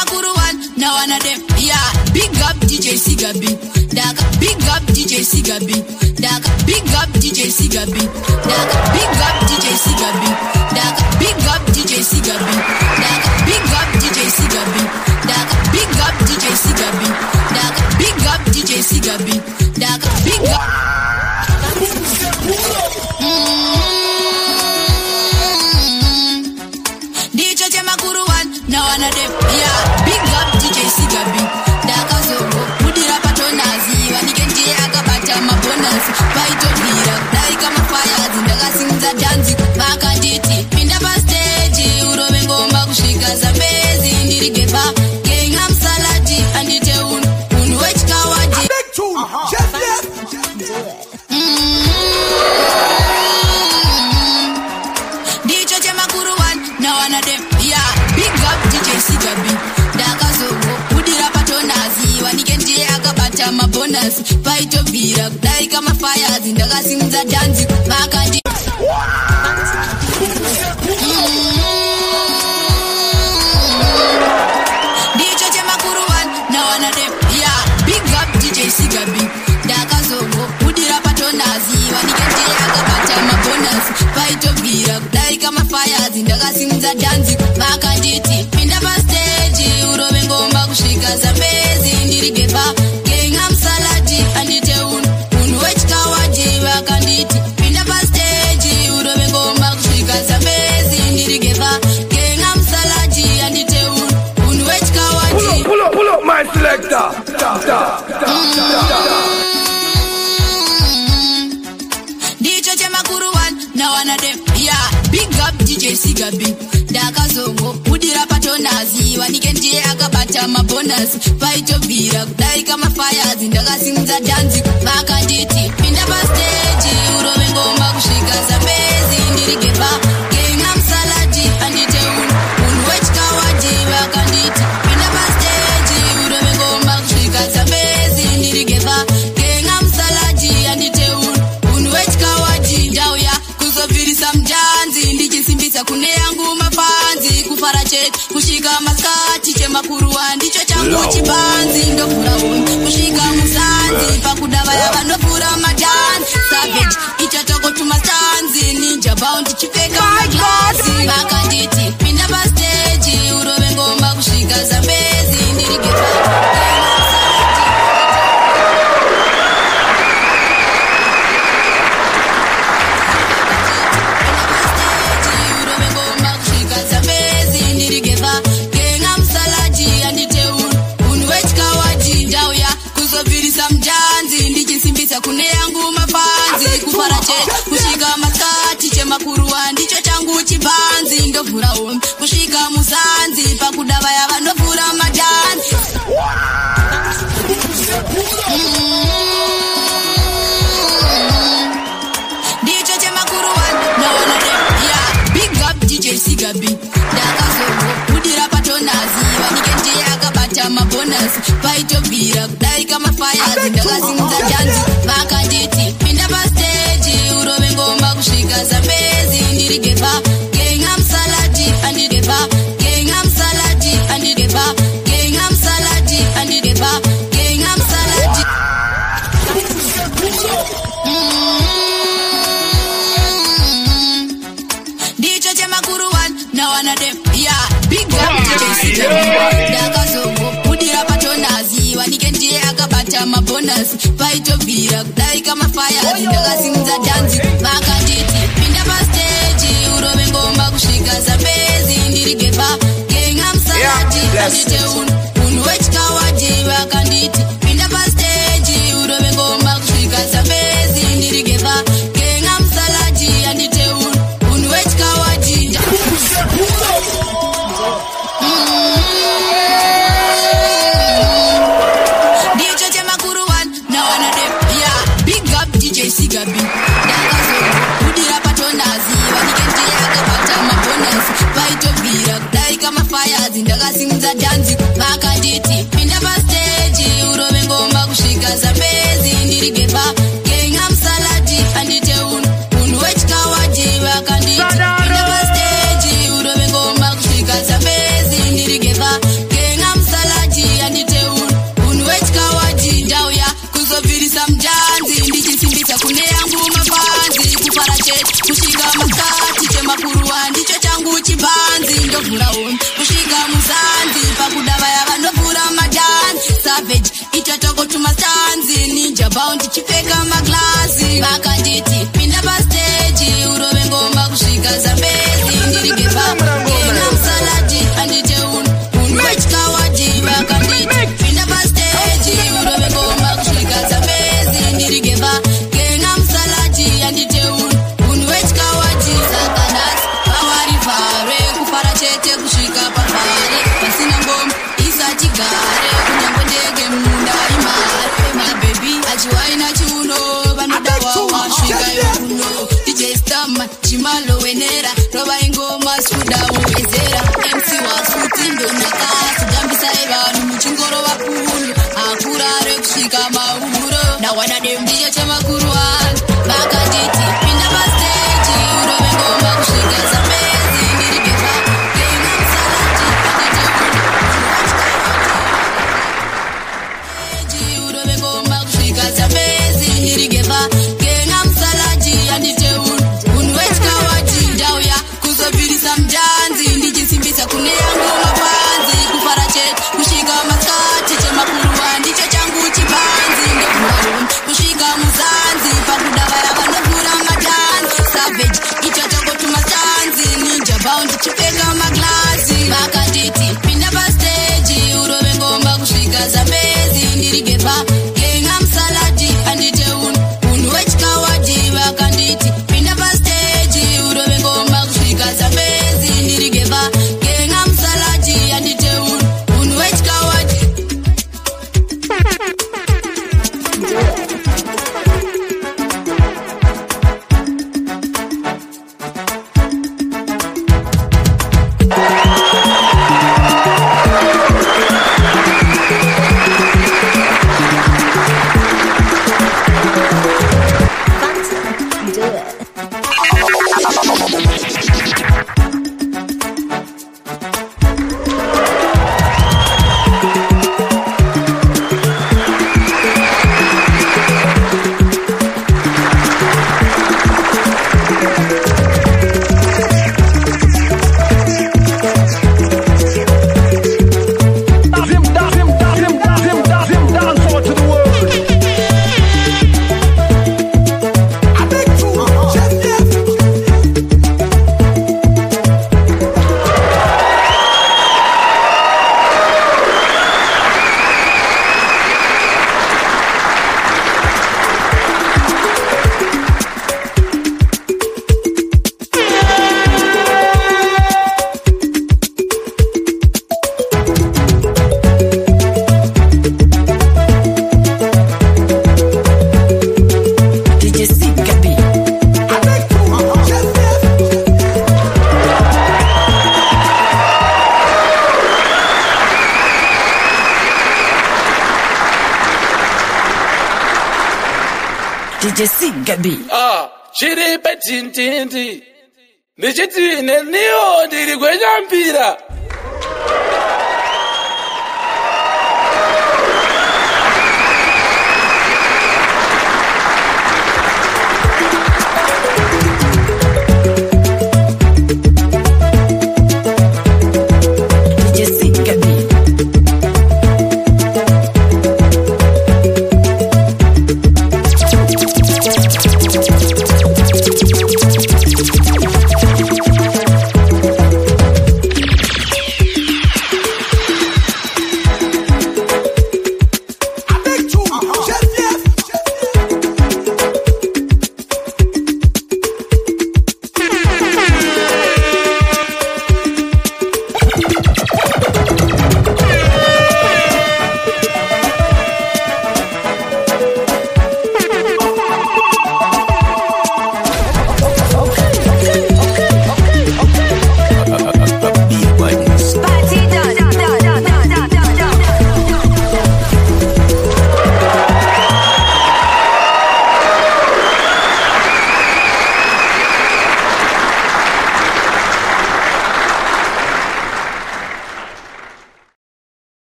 Makuru one, now one of them. Yeah, big up DJ Sigabi. Daga, big up DJ Sigabi. Daga, big up DJ Sigabi. Daga, big up DJ Sigabi. Daga, big up DJ Sigabi. Daga, big up DJ Sigabi. Daga, big up DJ Sigabi. Daga, big up DJ Sigabi. Daga, big up. DJ Makuru one, now one of them. Yeah, big up DJ Sigabi. Daga Zogo, Udira Patonazi, Wanikenji Akabata Mabonas, Paito Vira, Daika Mafaya, Zindaga Sinza Danzi, Baka Diti, Pindaba Stage, Urovengo Makushika Zambezi, Nirigeba, Gangam Salati, and Iteun, Unwech Kawaji. Big tune, just yes. DJ Makuru one, now one of them. Yeah, big up DJ Sigabi. Daga Zogo, Udira Patonazi, Wanikenji Akabata Mabonas, Paito Vira, Daika Mafaya, Zindaga Sinza Danzi, Baka Diti. DJ Makuru one, now one of them. Yeah, big up DJ Sigabi. Daga Zogo, Udira Patonazi, Wanikenji Akabata Mabonas, Paito Vira, Daika Mafaya, Zindaga Sinza Danzi, Baka Diti. Pindaba Stage, Urovengo Makushika Zambezi, Nirigeba, Gangam Salati, and Iteun, Unwech Kawaji, Baka Diti. Pindaba Stage, Urovengo Makushika Zambezi, Nirigeba, Gangam Salati, and Iteun, Unwech Kawaji. Pull up my selector. DJ Makuru one, now one of them. Yeah, big up DJ Sigabi. Daga Zogo, Udira Patonazi, Wanikenji Akabata Mabonas, Paito Vira, Daika Mafaya, Zindaga Sinza Danzi, Baka Diti. Pindaba Stage, Urovengo Makushika Zambezi, Nirigeba, Gangam Salati, and Iteun, Unwech Kawaji, Baka Diti. Pindaba Stage, Urovengo Makushika Zambezi, Nirigeba, Gangam Salati, and Iteun, Unwech Kawaji. Jauya, Kuzoviri Samjanzi, Ndijisimbisa kune yangu mafanzi, Kufarache, Kushika Maskati, Makuru ndicho changu chibanzi, Ndofura Kushika Musanzi, Pakudava Yaba Ndofura Madan, Savage, Ichatoko Tumasanzi, Ninja Bounty Chipeka Maglasi, Baka Diti, Pindaba Stage, Urovengo Makushika Zambezi, Nirigeba. Kune yangu mafanzi, Kufarache, Kushika Maskati, Makuru ndicho changu chibanzi, Ndofura Kushika Musanzi, Pakudava Yaba Ndofura Madan. DJ Makuru one, now one of them. Yeah, big up DJ Sigabi. Daga Zogo, Udira Patonazi, Wanikenji Akabata Mabonas, Paito Vira, Daika Mafaya, Zindaga Sinza Danzi, Baka Diti. Pindaba Stage, Urovengo Makushika Zambezi, Nirigeba, Gangam Salati, and Nirigeba, Gangam Salati, and Nirigeba, Gangam Salati, and Nirigeba, Gangam Salati. DJ Makuru one, now one of them. Yeah, big up DJ Sigabi. Daga Zogo, Udira Patonazi, Wanikenji Akabata Mabonas, Paito Vira, Daika Mafaya, Zindaga Sinza Danzi, Baka Diti. Pindaba Stage, Urovengo Makushika Zambezi, Nirigeba, Gangam Salati, and Iteun, Unwech Kawaji, Baka Diti. Pindaba Stage, Urovengo Makushika Zambezi, Nirigeba, Gangam Salati, and Iteun, Unwech Kawaji. DJ Makuru one, now one of them. Yeah, big up DJ Sigabi. Daga Zogo, Udira Patonazi, Wanikenji Akabata Mabonas, Paito Vira, Daika Mafaya, Zindaga Sinza Danzi, Baka Diti. Pindaba Stage, Urovengo Makushika Zambezi, Nirigeba, Gangam Salati, and Iteun, Unwech Kawaji, Baka Diti. Pindaba Stage, Urovengo Makushika Zambezi, Nirigeba, Gangam bound chipeka maglasi vakanditi pinda pastage urove ngoma kusvika Zambezi ndirigeva kena msaladi andite unwechikawadi vakanditi pinda pastage urove ngoma kusvika Zambezi ndirigeva kena msaladi andite unwechikawadi sakanasi pawari vare kufara chete kusvika pavare pasina ngoma isatigare kunyange ndege munda imare mabebi achiwaina chiuno vanoda wawasvika yuno DJ Stama chimalo wenera rova ingoma sikuda uwezera MC wasuti ndonakasi jambisai vanhu muchingoro vapulu akurare kusvika mauro nawana demdiya chemakuru anu vakanditi pinda pastage urove ngoma kusvika Zambezi ndirigeva kena msalati urove ngoma kusvika Zambezi ndirigeva kena msalati andite unwechikawadi ndauya kuzobvirisa mjanzi ndichisimbisa kune yangu mapanzi kufara chete kusvika maskati chemakuru ndicho changu chipanzi ndokumarum kusvika muzanzi pakuda vaya vanovhura matanzi savage icho chakotuma stanzi ninja bound chipeka maglasi vakanditi pinda pastage urove ngoma kusvika Zambezi ndirigeva kena msaladi andite unwechikawadi vakanditi pinda pastage urove ngoma kusvika Zambezi ndirigeva kena msaladi andite unwechikawadi DJ Sigabi. Chiri petintindi. Nichiti neniyo ndiri kwenyambira.